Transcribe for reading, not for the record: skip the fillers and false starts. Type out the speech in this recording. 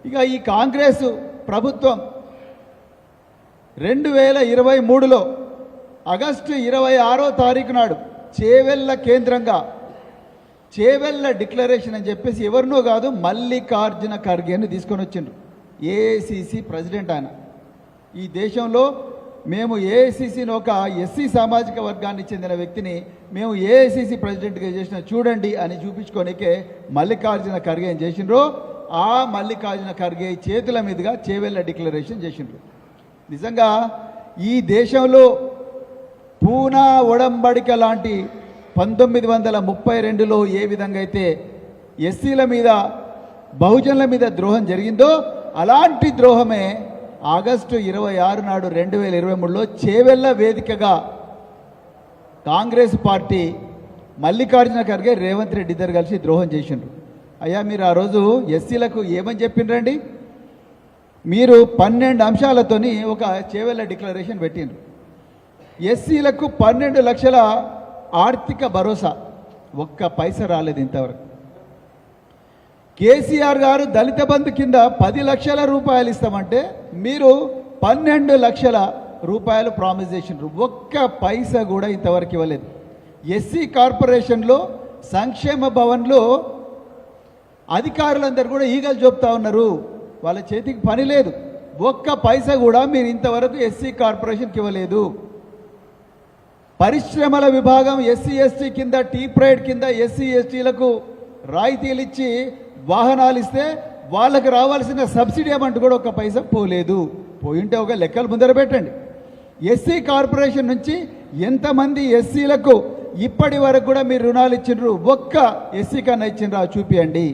ఇక ఈ కాంగ్రెస్ ప్రభుత్వం 2023లో ఆగస్టు 26వ తారీఖు నాడు చేవెళ్ళ కేంద్రంగా చేవెళ్ళ డిక్లరేషన్ అని చెప్పేసి ఎవరినో కాదు మల్లికార్జున ఖర్గేని తీసుకొని వచ్చిండ్రు. ఏఐసిసి ప్రెసిడెంట్ ఆయన. ఈ దేశంలో మేము ఏఐసిసిని ఒక ఎస్సీ సామాజిక వర్గానికి చెందిన వ్యక్తిని మేము ఏఐసిసి ప్రెసిడెంట్గా చేసిన చూడండి అని చూపించుకోనికే మల్లికార్జున ఖర్గే చేసిండ్రు. ఆ మల్లికార్జున ఖర్గే చేతుల మీదుగా చేవెళ్ళ డిక్లరేషన్ చేసిండ్రు. నిజంగా ఈ దేశంలో పూనా ఒడంబడిక లాంటి 1932లో ఏ విధంగా అయితే ఎస్సీల మీద బహుజనుల మీద ద్రోహం జరిగిందో అలాంటి ద్రోహమే ఆగస్టు 26 నాడు 2023లో చేవెళ్ళ వేదికగా కాంగ్రెస్ పార్టీ మల్లికార్జున ఖర్గే రేవంత్ రెడ్డి ఇద్దరు కలిసి ద్రోహం చేసిండ్రు. అయ్యా మీరు ఆ రోజు ఎస్సీలకు ఏమని చెప్పిండ్రండి? మీరు 12 అంశాలతోని ఒక చేవెళ్ళ డిక్లరేషన్ పెట్టిండ్రు. ఎస్సీలకు 12 లక్షల ఆర్థిక భరోసా, ఒక్క పైసా రాలేదు ఇంతవరకు. కేసీఆర్ గారు దళిత బంధు కింద 10 లక్షల రూపాయలు ఇస్తామంటే మీరు 12 లక్షల రూపాయలు ప్రామిస్ చేసిండ్రు. ఒక్క పైసా కూడా ఇంతవరకు ఇవ్వలేదు. ఎస్సీ కార్పొరేషన్లో సంక్షేమ భవన్లో అధికారులందరూ కూడా ఈగలు చెప్తా ఉన్నారు, వాళ్ళ చేతికి పని లేదు. ఒక్క పైసా కూడా మీరు ఇంతవరకు ఎస్సీ కార్పొరేషన్కి ఇవ్వలేదు. పరిశ్రమల విభాగం ఎస్సీ ఎస్టీ కింద టీ ప్రైడ్ కింద ఎస్సీ ఎస్టీలకు రాయితీలు ఇచ్చి వాహనాలు ఇస్తే వాళ్ళకి రావాల్సిన సబ్సిడీ అమౌంట్ కూడా ఒక పైసా పోలేదు. పోయింటే ఒక లెక్కలు ముందర పెట్టండి. ఎస్సీ కార్పొరేషన్ నుంచి ఎంతమంది ఎస్సీలకు ఇప్పటి వరకు కూడా మీరు రుణాలు ఇచ్చిండ్రు? ఒక్క ఎస్సీ కన్నా ఇచ్చిండ్రా చూపియండి.